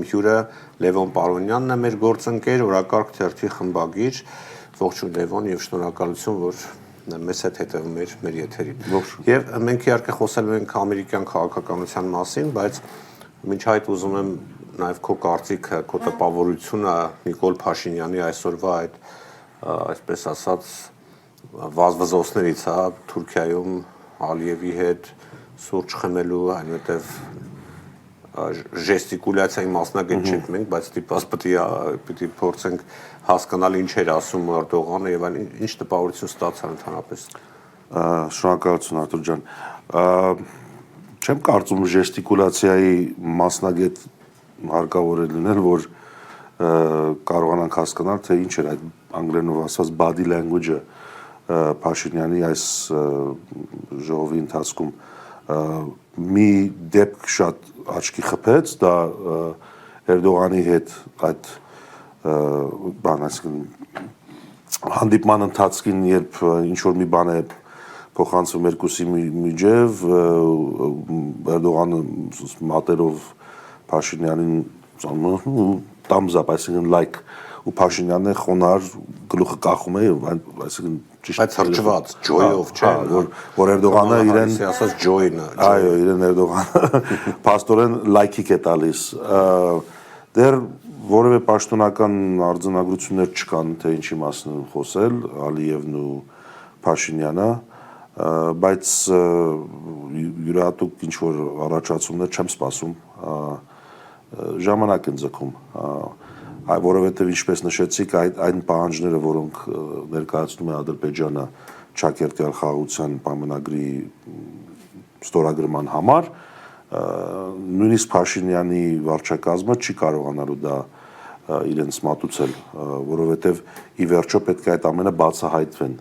իմ հյուրը Լևոն Պարոնյանն է, մեր գործընկեր, օրակարգ թերթի խմբագիր, ողջույն Լևոն եւ շնորհակալություն, որ մեզ հետ հետևում եք մեր եթերին։ Եվ մենք իհարկե խոսելու ենք ամերիկյան քաղաքականության մասին, բայց մինչ այդ ուզում եմ նաեւ քո կարծիքը, քո տպավորությունը Նիկոլ Փաշինյանի այսօրվա այդ այսպես ասած վազվզոցներից, հա, Թուրքիայում Ալիևի հետ սուրճ խմելու, այնուհետև ժեստիկուլյացիայի մասնագետ չենք մենք, բայց դիպաս պիտի փորձենք հասկանալ ինչ էր ասում Էրդողանը եւ այլն, ինչ տպավորություն ստացան ընդհանրապես։ Շնորհակալություն Արտուր ջան։ Չեմ կարծում ժեստիկուլյացիայի մասնագետ հարկավոր է լինել, որ կարողանանք հասկանալ, թե ինչ էր այդ անգլերենով ասած body language-ը Փաշինյանի այս ժողովի ընթացքում մի դեպք շատ աչքի խփեց, դա Էրդողանի հետ այդ բան, այսինքն հանդիպման ընթացքին, երբ ինչ-որ մի բան է փոխանցվում երկուսի միջև, Էրդողանը մատերով Փաշինյանին thumbs up, այսինքն like, ու Փաշինյանն է խոնար գլուխը կախում է, այսինքն բայց հրճված joy-ով, չէ՞, որ Էրդողանը իրեն ասած joy-ն է։ Այո, իրեն Էրդողանը փաստորեն like-իկ է տալիս։ Դեռ որևէ պաշտոնական արձանագրություններ չկան, թե ինչի մասին են խոսել Ալիևն ու Փաշինյանը, բայց յուրահատուկ ինչ-որ առաջացումներ չեմ սպասում, ժամանակ են ձգում, որովհետև ինչպես նշեցիք, այն պահանջները, որոնք ներկայացնում է Ադրբեջանը Չակերտյալ խաղաղության պայմանագրի ստորագրման համար, նույնիսկ Փաշինյանի վարչակազմը չի կարողանալու դա իրենց մատուցել, որովհետև ի վերջո պետք է այդ ամենը բացահայտվեն։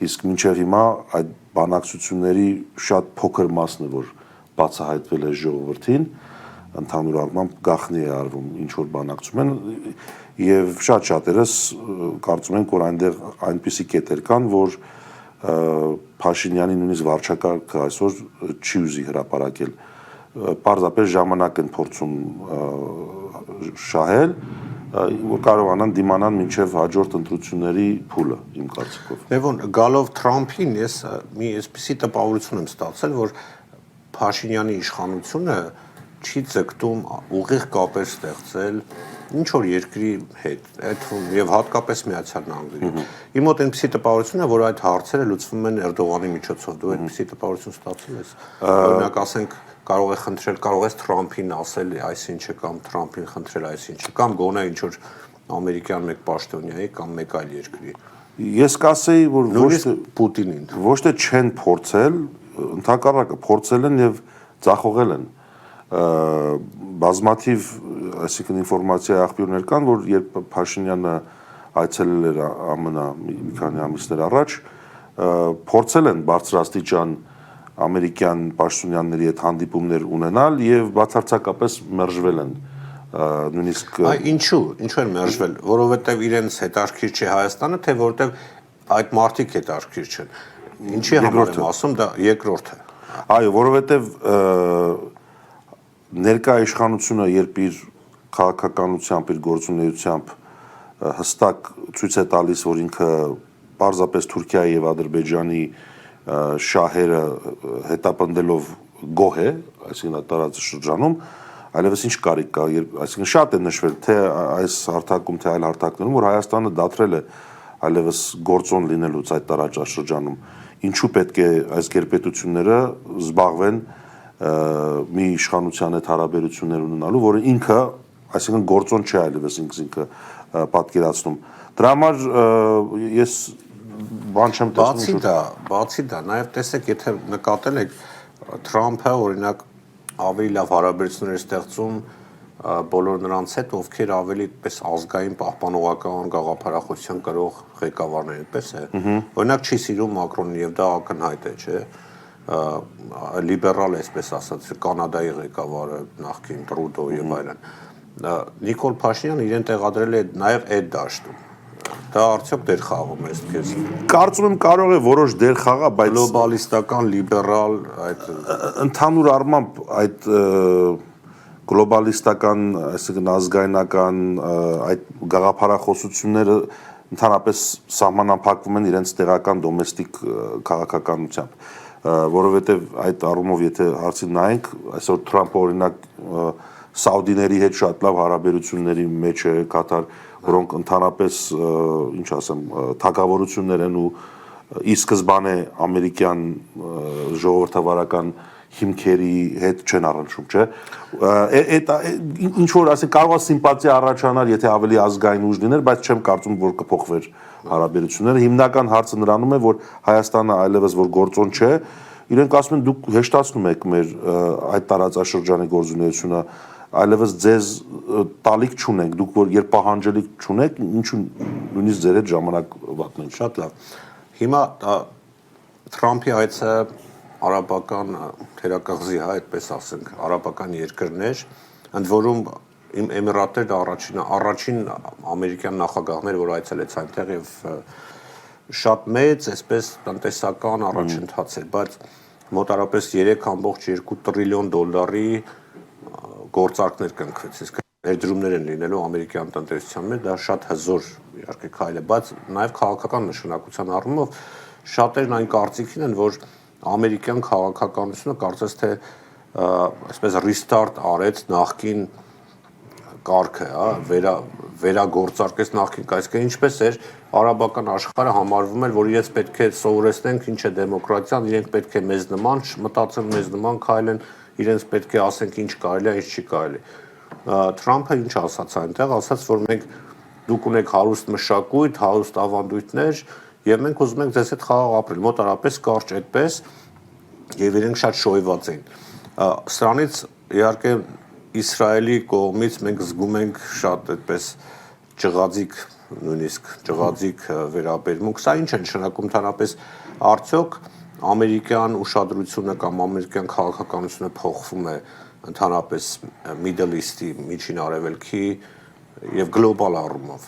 Իսկ մինչև հիմա այդ բանակցությունների շատ փոքր մասն է, որ բացահայտվել է ժողովրդին, ընդհանուր առմամբ գաղտնի է արվում ինչ որ բանակցում են եւ շատ-շատերս կարծում ենք, որ այնտեղ այնպիսի կետեր կան, որ Փաշինյանի նույնիսկ վարչակարգը այսօր չի ուզի հրապարակել, պարզապես ժամանակ են փորձում շահել, որ կարողանան դիմանալ մինչև հաջորդ ընտրությունների փուլը, իմ կարծիքով։ Լևոն, գալով Թրամփին, ես մի այսպիսի տպավորություն եմ ստացել, որ Փաշինյանի իշխանությունը չի ձգտում ուղիղ կապեր ստեղծել ինչ որ երկրի հետ, այդ եւ հատկապես Միացյալ Նահանգների։ Իմ մոտ այնպիսի տպավորություն է, որ այդ հարցերը լուծվում են Էրդողանի միջոցով։ Դու այնպիսի տպավորություն ստացել ես։ Օրինակ ասենք, կարող է խնդրել, կարող ես Թրամփին ասել այսինչը կամ Թրամփին խնդրել այսինչը կամ գոնե ինչ որ ամերիկյան մեկ պաշտոնյայի կամ մեկ այլ երկրի։ Ես կասեի, որ Պուտինին ոչ թե չեն փորձել, ընդհակառակը փորձել են եւ ձախողել են։ Բազմաթիվ, այսինքն ինֆորմացիայի աղբյուրներ կան, որ երբ Փաշինյանը այցելել էր ԱՄՆ մի քանի ամիսներ առաջ, փորձել են բարձրաստիճան ամերիկյան պաշտոնյաների հետ հանդիպումներ ունենալ եւ բացարձակապես մերժվել են նույնիսկ Ինչու են մերժվել, որովհետեւ իրենց հետաքրքիր չէ Հայաստանը, թե որովհետեւ այդ մարդիկ հետաքրքիր չեն։ Ինչի համար եմ ասում, դա երկրորդը։ Այո, որովհետեւ ներկա իշխանությունը, երբ իր քաղաքականությամբ, իր գործունեությամբ հստակ ցույց է տալիս, որ ինքը պարզապես Թուրքիայի եւ Ադրբեջանի շահերը հետապնդելով գոհ է, այսինքն տարածաշրջանում, այլևս ինչ կարիք կա, այսինքն շատ է նշվել, թե այս հարթակում, թե այլ հարթակներում, որ Հայաստանը դադրել է այլևս գործոն լինելուց այդ տարածաշրջանում, ինչու պետք է այս գերպետությունները զբաղվեն մի իշխանության հետ հարաբերություններ ունենալու, որը ինքը, այսինքն գործոն չէ այլևս ինքը պատկերացնում։ Դրա համար ես բան չեմ տեսնում։ Բացի դա, նաև տեսեք, եթե նկատել եք Թրամփը օրինակ ավելի լավ հարաբերություններ ստեղծում բոլոր նրանց հետ, ովքեր ավելի պես ազգային պահպանողական գաղափարախոսության կրող ղեկավարներ, այդպես է։ Օրինակ չի սիրում Մակրոնին եւ դա ակնհայտ է, չէ՞։ Լիբերալ այսպես ասած Կանադայի ղեկավարը նախկին Տրուդո եւ այլն Նիկոլ Փաշինյանը իրեն տեղադրել է նաեւ այդ դաշտում դա արդյոք դեր խաղում է քեզ կարծում եմ կարող է որոշ դեր խաղա բայց գլոբալիստական լիբերալ այդ ընդհանուր առմամբ այդ գլոբալիստական, այսինքն ազգայնական այդ գաղափարախոսությունները ընդհանրապես սահմանափակվում են իրենց տեղական դոմեստիկ քաղաքականությամբ, որովհետև այդ առումով եթե հարցին նայենք, այսօր Թրամփը օրինակ սաուդիների հետ շատ լավ հարաբերությունների մեջ է Կատար, որոնք ընդհանրապես, ինչ ասեմ, թագավորություններ են ու ի սկզբանե ամերիկյան ժողովրդավարական հիմքերի հետ չեն առնչում, չէ։ Այդ ինչ որ ասենք կարող է սիմպաթիա առաջանալ, եթե ավելի ազգային ուժ լիներ, բայց չեմ կարծում, որ կփոխվեր հարաբերությունները։ Հիմնական հարցը նրանում է, որ Հայաստանը այլևս որ գործոն չէ, իրենք ասում են դուք հեշտացնում եք մեր այդ տարածաշրջանի գործունեությունը, այլևս ձեզ տալիք չունենք, դուք որ երբ պահանջելիք չունեք, ինչու նույնիսկ ձեր հետ ժամանակ վատնենք։ Շատ լավ։ Հիմա Թրամփի այցը արաբական թերակղզի, հա, այդպես ասենք, արաբական երկրներ, ընդ որում Էմիրատները առաջին ամերիկյան նախագահներ, որ այցելեց այնտեղ եւ շատ մեծ, այսպես տնտեսական առաջընթաց էր, բայց մոտարապես 3.2 տրիլիոն դոլարի գործարքներ կնքվեց, իսկ ներդրումներ են լինելու ամերիկյան տնտեսության մեջ, դա շատ հզոր իհարկե քայլ է, բայց նաև քաղաքական նշանակության առումով շատերն այն կարծիքին են, որ ամերիկյան քաղաքականությունը կարծես թե այսպես restart արեց նախկին կարգը, հա, վերագործարկեց նախկին կարգը, ինչպես էր արաբական աշխարհը համարվում էր, որ իրենց պետք է սովորեցնենք ինչ է դեմոկրատիան, իրենք պետք է մեզ նման մտածեն, մեզ նման քայլեն, իրենց պետք է ասենք ինչ կարելի է, ինչ չի կարելի։ Թրամփը ինչ ասաց այնտեղ, ասաց, որ մենք դուք ունեք հարուստ մշակույթ, հարուստ ավանդույթներ, եւ մենք ուզում ենք ձեզ հետ խաղաղ ապրել, մոտարապես կարճ այդպես, եւ իրենք շատ շոյված էին։ Սրանից իհարկե Իսրայելի կողմից մենք զգում ենք շատ այդպես ճղածիկ, նույնիսկ ճղածիկ վերաբերմունք, սա ինչ է նշանակում ընդհանրապես արդյոք ամերիկյան ուշադրությունը կամ ամերիկյան քաղաքականությունը փոխվում է ընդհանրապես Middle East-ի, Միջին Արևելքի եւ գլոբալ առումով։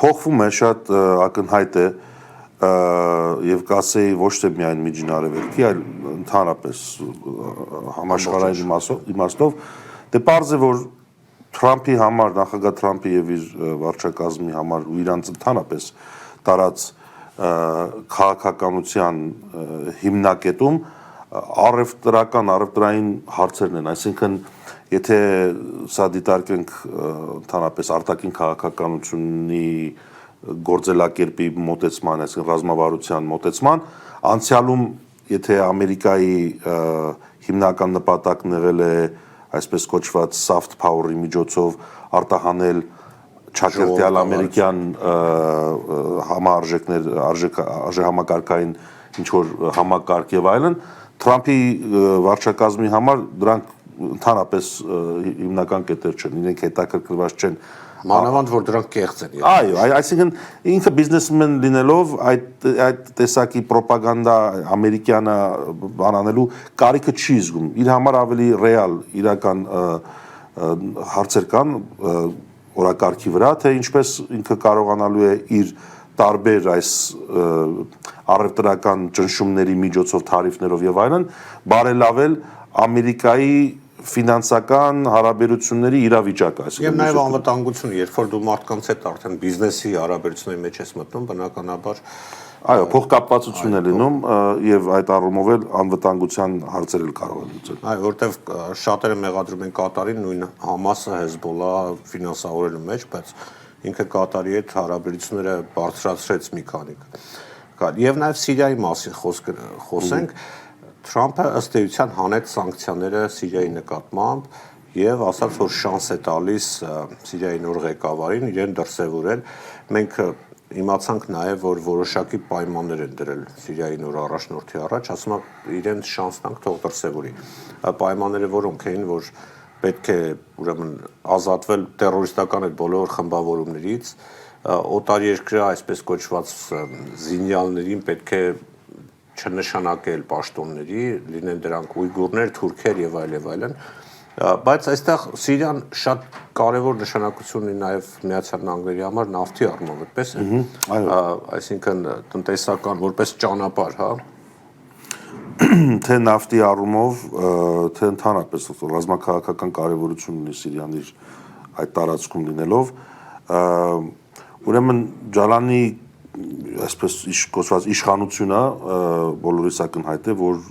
Փոխվում է, շատ ակնհայտ է եւ կասեի ոչ թե միայն Միջին Արևելքի, այլ ընդհանրապես համաշխարհային իմաստով, դե պարզ է, որ Թրամփի համար, նախագահ Թրամփի եւ իր վարչակազմի համար ու իրանց ընդհանրապես տարած քաղաքականության հիմնակետում առևտրային հարցերն են, այսինքն եթե սա դիտարկենք ընդհանրապես արտաքին քաղաքականությունի գործելակերպի մոտեցման, այսինքն ռազմավարության մոտեցման, անցյալում եթե Ամերիկայի հիմնական նպատակն եղել է այսպես կոչված soft power-ի միջոցով արտահանել չակերտյալ ամերիկյան համարժեքներ, արժեհամակարգային ինչ-որ համակարգ եւ այլն, Թրամփի վարչակազմի համար դրանք ընդհանրապես հիմնական կետեր չեն, իրենք հետաքրքրված չեն մանավանդ որ դրանք կեղծ են։ Այո, այսինքն ինքը բիզնեսմեն լինելով այդ տեսակի ռոպագանդա ամերիկյանը բանանելու կարիքը չի զգում։ Իր համար ավելի ռեալ իրական հարցեր կան օրակարգի վրա, թե ինչպես ինքը կարողանալու է իր տարբեր այս առևտրական ճնշումների միջոցով թարիֆներով եւ այլն բարելավել Ամերիկայի ֆինանսական հարաբերությունների իրավիճակը, այսինքն եւ նաեւ անվտանգությունը, երբ որ դու մարդկանց հետ արդեն բիզնեսի հարաբերությունների մեջ ես մտնում, բնականաբար այո, փոխկապվածություն է լինում եւ այդ առումով էլ անվտանգության հարցեր էլ կարող են լուծել։ Այո, որտեվ շատերը մեղադրում են Կատարին նույն Համասը, Հեզբոլա ֆինանսավորելու մեջ, բայց ինքը Կատարի հետ հարաբերությունները բարձրացրեց մի քանի։ Եվ նաեւ Սիրիայի մասին խոսենք, Թրամփը ըստ էության հանեց սանկցիաները Սիրիայի նկատմամբ եւ ասաց, որ շանս է տալիս Սիրիայի նոր ղեկավարին իրեն դրսևորել։ Մենք իմացանք նաեւ, որ որոշակի պայմաններ են դրել Սիրիայի նոր առաջնորդի առաջ, ասում է իրեն շանս տանք, թող դրսևորի։ Պայմանները որոնք էին, որ պետք է ուրեմն ազատվել տերորիստական այդ բոլոր խմբավորումներից, օտարերկրյա այսպես կոչված զինյալներին պետք է չնշանակել պաշտոնների, լինեն դրանք ուйգուրներ, թուրքեր եւ այլն, բայց այստեղ Սիրիան շատ կարևոր նշանակություն ունի նաեւ Միացյալ Նահանգների համար նավթի առումով, այդպես է։ Այսինքն տնտեսական որպես ճանապարհ, հա։ թե նավթի առումով, թե ընդհանրապես ռազմաքաղաքական կարևորություն ունի Սիրիանի այդ տարածքում լինելով, ուրեմն Ջալանի այսպես կոչված իշխանությունը բոլորիս ակնհայտ է, որ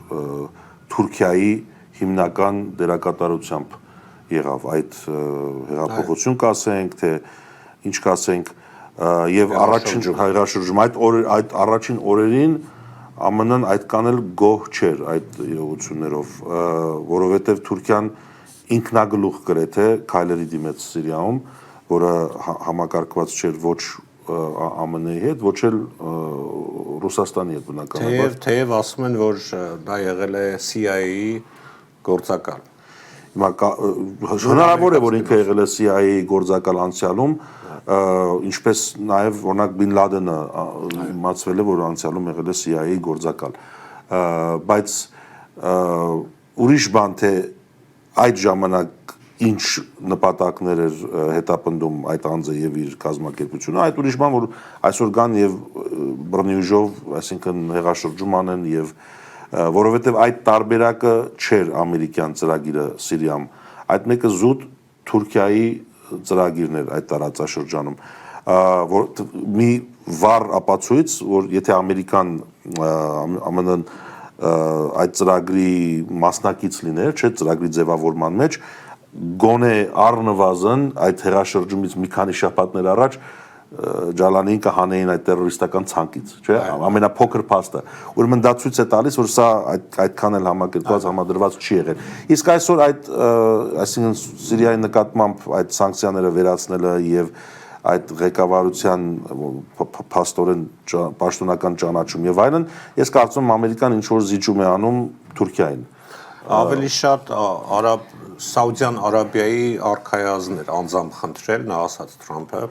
Թուրքիայի հիմնական դերակատարությամբ եղավ այդ հեղափոխություն կասենք, թե ինչ կասենք, եւ առաջին հայրաշրջում այդ առաջին օրերին ԱՄՆ-ն այդքան էլ գոհ չէր այդ իրողություններով, որովհետեւ Թուրքիան ինքնագլուխ գրեթե քայլերի դիմեց Սիրիայում, որը համակարգված չէր ոչ ԱՄՆ-ի հետ, ոչ էլ Ռուսաստանի հետ բնականաբար։ Թեև ասում են, որ դա եղել է CIA-ի գործակալ։ Հիմա հնարավոր է, որ ինքը եղել է CIA-ի գործակալ անցյալում, ինչպես նաև օրինակ Բին Լադենը իմացվել է, որ անցյալում եղել է CIA-ի գործակալ։ Բայց ուրիշ բան թե այդ ժամանակ ինչ նպատակներ էր հետապնդում այդ անձը եւ իր կազմակերպությունը, այդ ուրիշ բան, որ այսօր կան եւ բռնի ուժով, այսինքն հեղաշրջում անեն եւ որովհետեւ այդ տարբերակը չէր ամերիկյան ծրագիրը Սիրիայում, այդ մեկը զուտ Թուրքիայի ծրագիրն էր այդ տարածաշրջանում, որ մի վառ ապացույց, որ եթե ամերիկան ԱՄՆ-ն այդ ծրագրի մասնակից լիներ, չէ, ծրագրի ձևավորման մեջ, գոնե առնվազն այդ հեղաշրջումից մի քանի շաբաթներ առաջ Ջալանին կհանեին այդ տերորիստական ցանկից, չէ, ամենափոքր փաստը։ Ուրեմն դա ցույց է տալիս, որ սա այդքան էլ համակերպված համադրված չի եղել։ Իսկ այսօր այդ, այսինքն Սիրիայի նկատմամբ այդ սանկցիաները վերացնելը եւ այդ ղեկավարության փաստորեն պաշտոնական ճանաչում եւ այլն, ես կարծում եմ ամերիկան ինչ որ զիջում է անում Թուրքիային։ Ավելի շատ Սաուդյան Արաբիայի արքայազներ անձամբ խնդրել, նա ասաց Թրամփը,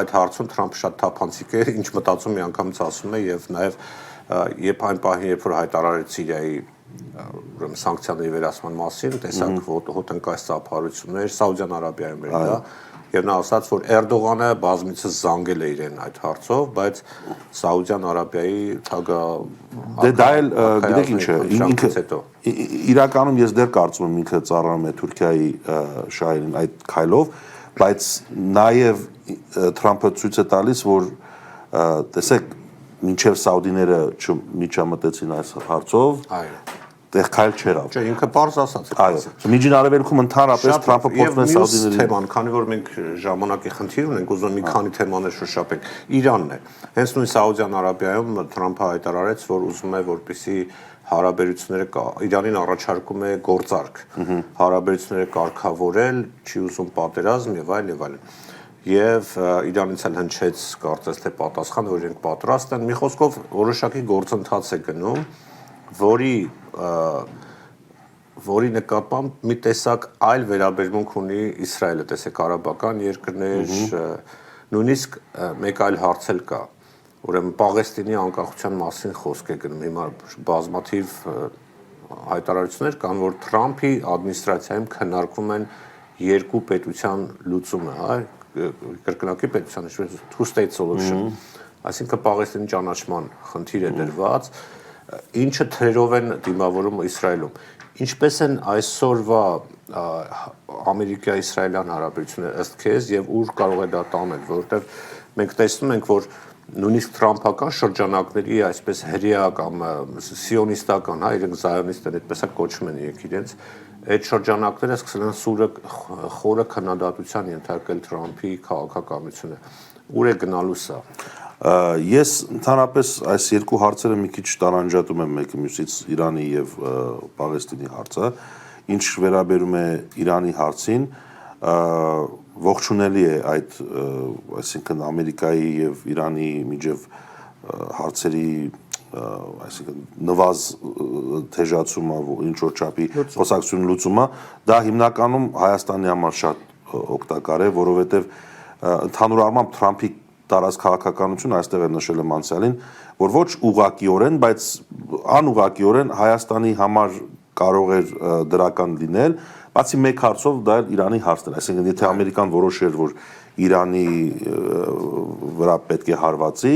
այդ հարցում Թրամփը շատ թափանցիկ է, ինչ մտածում միանգամից ասում է եւ նաեւ երբ այն պահին, երբ որ հայտարարեց Սիրիայի ուրեմն սանկցիաների վերացման մասին, տեսակ հոտնկայս ծափարություններ Սաուդյան Արաբիայում էր դա, եւ նա ասաց, որ Էրդողանը բազմիցս զանգել է իրեն այդ հարցով, բայց Սաուդյան Արաբիայի թագա Դե դա էլ գիտեք ինչ է, ինքը իրականում ես դեռ կարծում եմ ինքը ծառայում է Թուրքիայի շահերին այդ քայլով, բայց նաեւ Թրամփը ցույց է տալիս, որ տեսեք, մինչև սաուդիները չմիջամտեցին այս հարցով, տեղ քայլ չեղավ։ Չէ, ինքը պարզ ասաց։ Այո, Միջին Արևելքում ընդհանրապես Թրամփը փոխվում է սաուդիների թեման, քանի որ մենք ժամանակի խնդիր ունենք, ուզում եմ մի քանի թեմաներ շոշափենք։ Իրանն է։ Հենց նույն Սաուդյան Արաբիայում Թրամփը հայտարարեց, որ ուզում է, որպեսզի հարաբերությունները Իրանին առաջարկում է գործարք, հարաբերությունները կարգավորել, չի ուզում պատերազմ եւ այլ եւ այլն։ Եվ Իրանից էլ հնչեց կարծես թե պատասխան, որ իրենք պատրաստ են։ Մի խոսքով որոշակի գործընթաց է գնում, որի նկատմամբ մի տեսակ այլ վերաբերմունք ունի Իսրայելը, տեսեք արաբական երկրներ, նույնիսկ մեկ այլ հարց էլ կա, ուրեմն Պաղեստինի անկախության մասին խոսք է գնում, հիմա բազմաթիվ հայտարարություններ կան, որ Թրամփի ադմինիստրացիայում քննարկվում են երկու պետության լուծումը, հա, կրկնակի պետության, two state solution, այսինքն Պաղեստինի ճանաչման խնդիր է դրված, ինչը թրերով են դիմավորում Իսրայելում։ Ինչպես են այսօրվա Ամերիկա-իսրայելյան հարաբերությունները ըստ քեզ եւ ուր կարող է դա տանել, որովհետեւ մենք տեսնում ենք, որ նույնիսկ Թրամփական շրջանակների այսպես հրեա կամ սիոնիստական, հա, իրենք զայոնիստներ այդպես է կոչում են իրենց, այդ շրջանակները սկսել են սուրը խորը քննադատության ենթարկել Թրամփի քաղաքականությունը։ Ուր է գնալու սա։ Ես ընդհանրապես այս երկու հարցերը մի քիչ տարանջատում եմ մեկը մյուսից Իրանի եւ Պաղեստինի հարցը, ինչ վերաբերում է Իրանի հարցին, ողջունելի է այդ, այսինքն Ամերիկայի եւ Իրանի միջև հարցերի, այսինքն նվազ թեժացումը, ինչ որ չափի խոսակցություն լուծումը, դա հիմնականում Հայաստանի համար շատ օգտակար է, որովհետեւ ընդհանուր առմամբ Թրամփի տարած քաղաքականություն այստեղ է նշել եմ անցյալին, որ ոչ ուղղակիորեն, բայց անուղղակիորեն Հայաստանի համար կարող էր դրական լինել, Բացի մեկ հարցով դա Իրանի հարցն է, այսինքն եթե Ամերիկան որոշեր, որ Իրանի վրա պետք է հարվածի,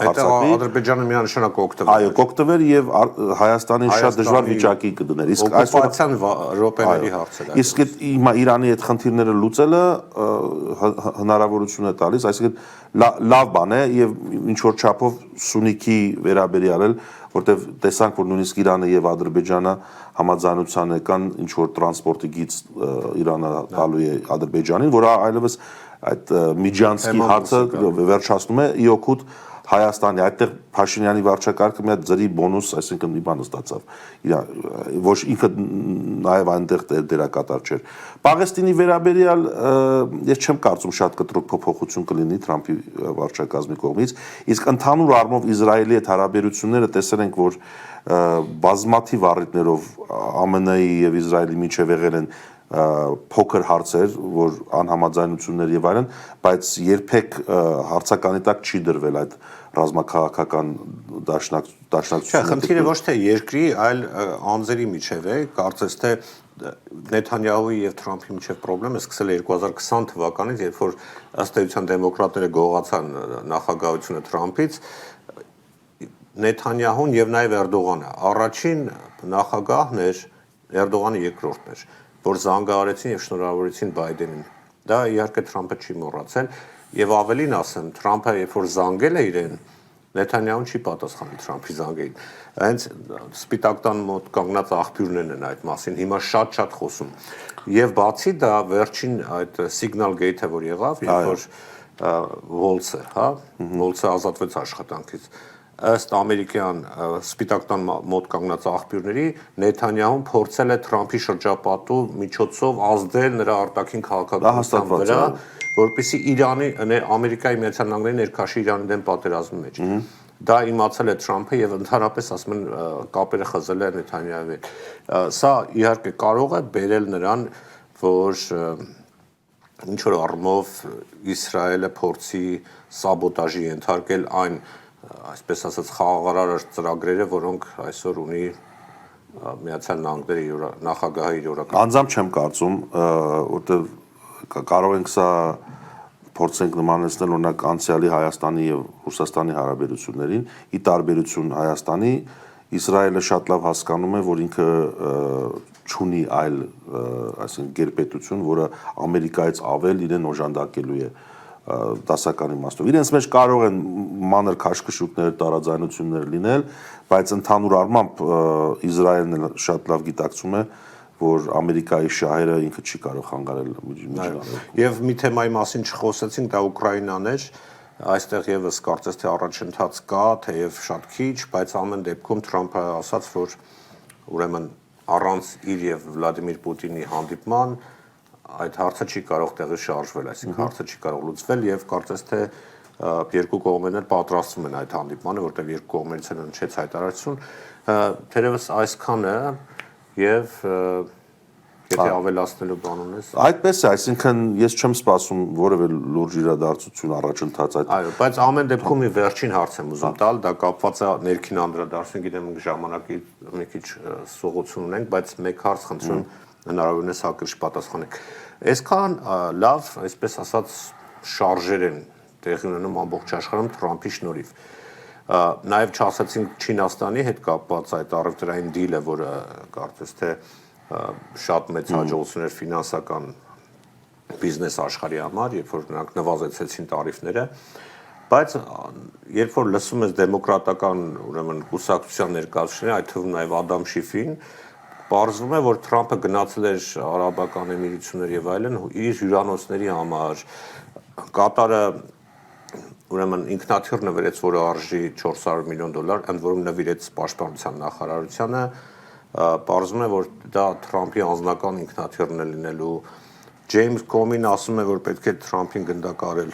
հարձակվի, Ադրբեջանը միանշանակ կօգտվեր։ Այո, կօգտվեր եւ Հայաստանին շատ դժվար վիճակի կդներ։ Իսկ այսօր ռոպեների հարցը դա։ Իսկ հիմա Իրանի այդ խնդիրները լուծելը հնարավորություն է տալիս, այսինքն լավ բան է եւ ինչ որ չափով Սունիքի վերաբերյալ էլ, որտեվ տեսանք, որ նույնիսկ Իրանը եւ Ադրբեջանը համաձայնության եկան ինչ որ տրանսպորտի գիծ Իրանը տալու է Ադրբեջանին, որը այլևս այդ Միջանցքի հարցը վերջացնում է իօգուտ Հայաստանի, այդտեղ Փաշինյանի վարչակարգը մի հատ ձրի բոնուս, այսինքն մի բան ստացավ։ Ոչ ինքը նաև այնտեղ դերակատար չէր։ Պաղեստինի վերաբերյալ ես չեմ կարծում շատ կտրուկ փոփոխություն կլինի Թրամփի վարչակազմի կողմից, իսկ ընդհանուր առումով Իսրայելի հետ հարաբերությունները տեսել ենք, որ բազմաթիվ առիթներով ԱՄՆ-ի եւ Իսրայելի միջև եղել են փոքր հարցեր, որ անհամաձայնություններ եւ այլն, բայց երբեք հարցականի տակ չի դրվել այդ ռազմաքաղաքական դաշնակցությունը։ Չէ, խնդիրը ոչ թե երկրի, այլ անձերի միջև է, կարծես թե Նեթանյահուի եւ Թրամփի միջև խնդիրը սկսել է 2020 թվականից, երբ որ ըստ էության դեմոկրատները գողացան նախագահությունը Թրամփից, Նեթանյահուն եւ նաեւ Էրդողանը առաջին նախագահն էր, Էրդողանը երկրորդն էր, որ զանգահարեցին եւ շնորհավորեցին Բայդենին։ Դա իհարկե Թրամփը չի մոռացել եւ ավելին ասեմ, Թրամփը երբ որ զանգել է իրեն, Նեթանյահուն չի պատասխանել Թրամփի զանգերին։ Հենց Սպիտակ տան մոտ կանգնած աղբյուրներն են այդ մասին հիմա շատ խոսում։ Եվ բացի դա վերջին այդ Signal Gate-ը որ եղավ, երբ որ Վոլցը, հա, Վոլցը ազատվեց աշխատանքից։ Ըստ ամերիկյան Սպիտակ տան մոտ կանգնած աղբյուրների Նեթանյահուն փորձել է Թրամփի շրջապատու միջոցով ազդել նրա արտաքին քաղաքականության վրա, որպեսզի Իրանի Ամերիկայի Միացյալ Նահանգների ներքաշի Իրանի դեմ պատերազմի մեջ։ Դա իմացել է Թրամփը եւ ընդհանրապես ասում են կապերը խզել է Նեթանյահուի հետ։ Սա իհարկե կարող է բերել նրան, որ ինչ որ առումով Իսրայելը փորձի սաբոտաժի ենթարկել այն այսպես ասած խաղաղարար ծրագրերը, որոնք այսօր ունի Միացյալ Նահանգների նախագահը իր օրական։ Անձամբ չեմ կարծում, որտեղ կարող ենք սա փորձենք նմանեցնել օրինակ անցյալի Հայաստանի եւ Ռուսաստանի հարաբերություններին, ի տարբերություն Հայաստանի, Իսրայելը շատ լավ հասկանում է, որ ինքը չունի այլ, այսինքն գերպետություն, որը Ամերիկայից ավել իրեն օժանդակելու է դասական իմաստով։ Իրենց մեջ կարող են մանր քաշքշուկներ, տարաձայնություններ լինել, բայց ընդհանուր առմամբ Իսրայելն շատ լավ գիտակցում է, որ Ամերիկայի շահերը ինքը չի կարող խանգարել միջանալու։ Եվ մի թեմայի մասին չխոսեցինք, դա Ուկրաինան էր, այստեղ եւս կարծես թե առաջընթաց կա, թեև շատ քիչ, բայց ամեն դեպքում Թրամփը ասաց, որ ուրեմն առանց իր եւ Վլադիմիր Պուտինի հանդիպման այդ հարցը չի կարող տեղի շարժվել, այսինքն հարցը չի կարող լուծվել եւ կարծես թե երկու կողմերն էլ պատրաստվում են այդ հանդիպմանը, որտեղ երկու կողմերից են հնչեց հայտարարություն, թերևս այսքանը եւ եթե ավելացնելու բան ունես։ Այդպես է, այսինքն ես չեմ սպասում որևէ լուրջ իրադարձություն առաջընթաց այդ։ Այո, բայց ամեն դեպքում մի վերջին հարց եմ ուզում տալ, դա կապված է ներքին անդրադարձին, գիտեմ ժամանակի մի քիչ սողություն ունենք, բայց մեկ հարց խնդրում հնարավորինս հակիրճ պատասխանեք։ Այսքան լավ, այսպես ասած, շարժեր են տեղի ունենում ամբողջ աշխարհում Թրամփի շնորհիվ։ Նաև չասացինք Չինաստանի հետ կապված այդ առևտրային դիլը, որը կարծես թե շատ մեծ հաջողություններ ֆինանսական բիզնես աշխարհի համար, երբ որ նրանք նվազեցեցին տարիֆները, բայց երբ որ լսում ես դեմոկրատական, ուրեմն կուսակցության ներկայացուցիչներին, այդ թվում նաև Ադամ Շիֆին, պարզվում է, որ Թրամփը գնացել էր Արաբական Էմիրություններ եւ այլն իր հյուրանոցների համար, Կատարը ուրեմն ինքնաթիռ նվերեց, որը արժի $400 միլիոն, ընդ որում նվիրեց պաշտպանության նախարարությանը, պարզվում է, որ դա Թրամփի անձնական ինքնաթիռն է լինելու։ Ջեյմս Կոմին ասում է, որ պետք է Թրամփին գնդակարել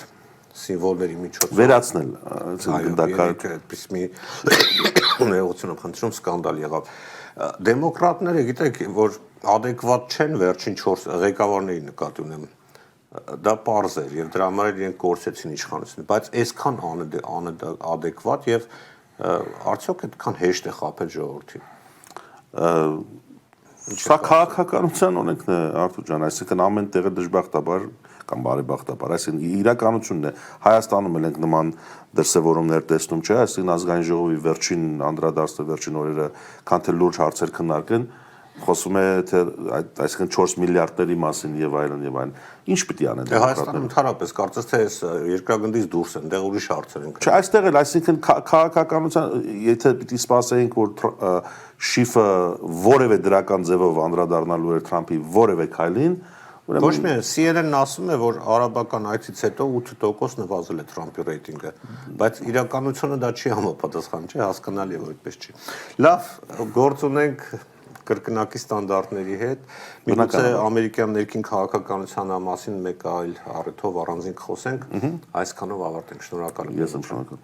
սիմվոլների միջոցով։ Վերացնել գնդակարել այդպես մի ներողություն խնդրում սկանդալ եղավ։ Դեմոկրատները գիտեք, որ adekvat չեն վերջին 4 ղեկավարների նկատի ունեմ։ Դա պարզ էր եւ դրա համար իրենք կորցեցին իշխանությունը, բայց այսքան adekvat եւ արդյոք այդքան հեշտ է խաբել ժողովրդին։ Սա քաղաքականության օրենքն է, Արթուր ջան, այսինքն ամեն տեղը դժբախտաբար կամ բարեբախտաբար, այսինքն իրականությունն է։ Հայաստանում էլ ենք նման դրսևորումներ տեսնում, չէ՞, այսինքն ազգային ժողովի վերջին անդրադարձը վերջին օրերը քան թե լուրջ հարցեր քննարկեն, խոսում է թե այսինքն 4 միլիարդների մասին եւ այլն։ Ինչ պիտի անեն Հայաստանում ընդհանրապես կարծես թե այս երկրագնդից դուրս են, դեղ ուրիշ հարցեր են։ Չէ, այստեղ էլ, այսինքն քաղաքականության, եթե պիտի սպասեինք, որ Շիֆը որևէ դրական ձևով անդրադառնալու էր Թրամփի որևէ քայլին, Ոչ միայն CNN-ն ասում է, որ արաբական այցից հետո 8% նվազել է Թրամփի ռեյտինգը, բայց իրականությունը դա չի համապատասխան, չէ, հասկանալի է, որ այդպես չի։ Լավ, գործ ունենք կրկնակի ստանդարտների հետ։ Միգուցե ամերիկյան ներքին քաղաքականության մասին մեկ այլ առիթով առանձին խոսենք, այսքանով ավարտենք։ Շնորհակալ եմ։ Ես եմ շնորհակալ։